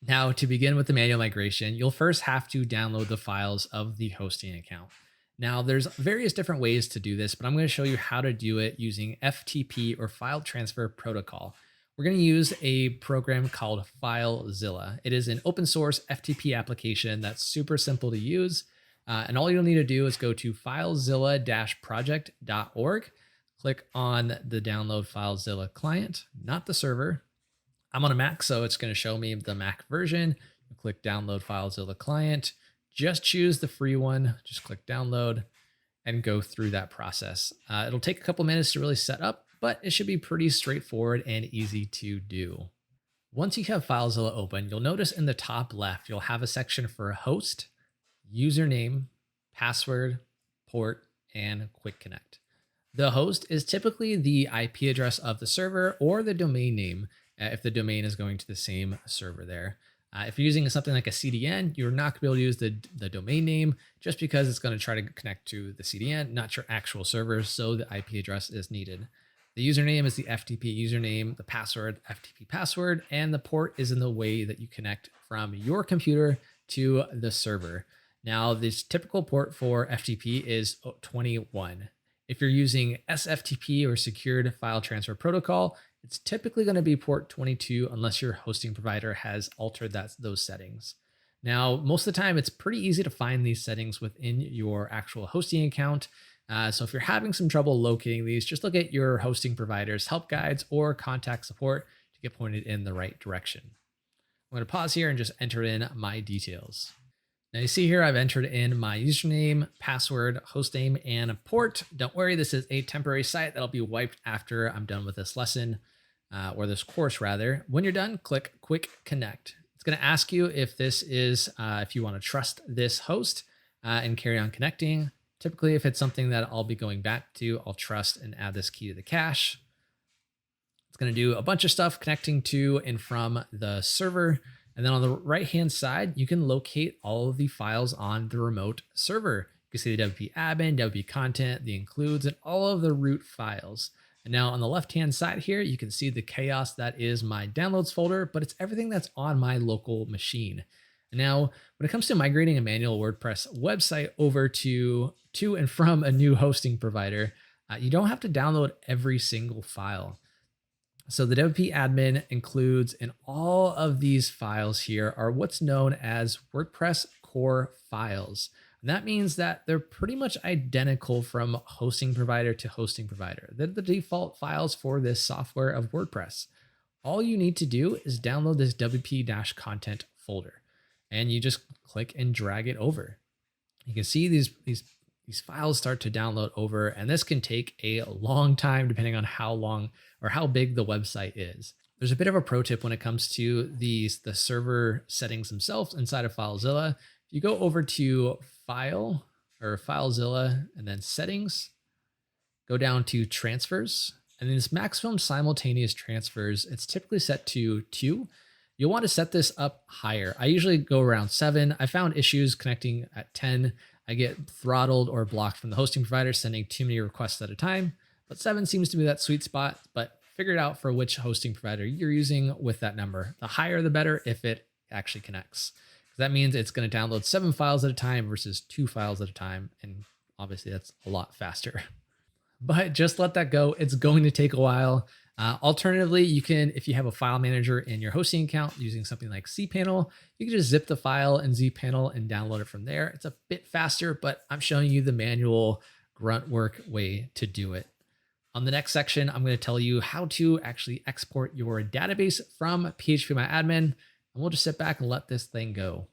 Now, to begin with the manual migration, you'll first have to download the files of the hosting account. Now, there's various different ways to do this, but I'm going to show you how to do it using FTP or file transfer protocol. We're going to use a program called Filezilla. It is an open source FTP application that's super simple to use. And all you'll need to do is go to filezilla-project.org, click on the download Filezilla client, not the server. I'm on a Mac, so it's going to show me the Mac version. Click download Filezilla client. Just choose the free one. Just click download and go through that process. It'll take a couple minutes to really set up, but it should be pretty straightforward and easy to do. Once you have Filezilla open, you'll notice in the top left, you'll have a section for host, username, password, port, and quick connect. The host is typically the IP address of the server or the domain name if the domain is going to the same server there. If you're using something like a CDN, you're not going to be able to use the domain name just because it's going to try to connect to the CDN, not your actual server, so the IP address is needed. The username is the FTP username, the password, FTP password, and the port is in the way that you connect from your computer to the server. Now, this typical port for FTP is 21. If you're using sFTP or secured file transfer protocol, it's typically going to be port 22 unless your hosting provider has altered those settings. Now, most of the time, it's pretty easy to find these settings within your actual hosting account. So if you're having some trouble locating these, just look at your hosting provider's help guides or contact support to get pointed in the right direction. I'm going to pause here and just enter in my details. Now you see here, I've entered in my username, password, hostname, and port. Don't worry, this is a temporary site that'll be wiped after I'm done with this lesson, or this course rather. When you're done, click Quick Connect. It's going to ask you if this is, if you want to trust this host and carry on connecting. Typically, if it's something that I'll be going back to, I'll trust and add this key to the cache. It's going to do a bunch of stuff connecting to and from the server. And then on the right-hand side, you can locate all of the files on the remote server. You can see the WP admin, WP content, the includes, and all of the root files. And now on the left-hand side here, you can see the chaos that is my downloads folder, but it's everything that's on my local machine. And now, when it comes to migrating a manual WordPress website over to and from a new hosting provider, you don't have to download every single file. So the WP admin includes, and all of these files here are what's known as WordPress core files. And that means that they're pretty much identical from hosting provider to hosting provider. They're the default files for this software of WordPress. All you need to do is download this WP-content folder, and you just click and drag it over. You can see these files start to download over, and this can take a long time depending on how long or how big the website is. There's a bit of a pro tip when it comes to the server settings themselves inside of Filezilla. If you go over to File or Filezilla and then Settings, go down to Transfers, and then this maximum simultaneous transfers, it's typically set to 2. You'll want to set this up higher. I usually go around 7. I found issues connecting at 10. I get throttled or blocked from the hosting provider sending too many requests at a time, but 7 seems to be that sweet spot, but figure it out for which hosting provider you're using with that number. The higher, the better if it actually connects. That means it's going to download 7 files at a time versus 2 files at a time. And obviously that's a lot faster, but just let that go. It's going to take a while. Alternatively, you can, if you have a file manager in your hosting account using something like cPanel, you can just zip the file in cPanel and download it from there. It's a bit faster, but I'm showing you the manual grunt work way to do it. On the next section, I'm going to tell you how to actually export your database from PHPMyAdmin, and we'll just sit back and let this thing go.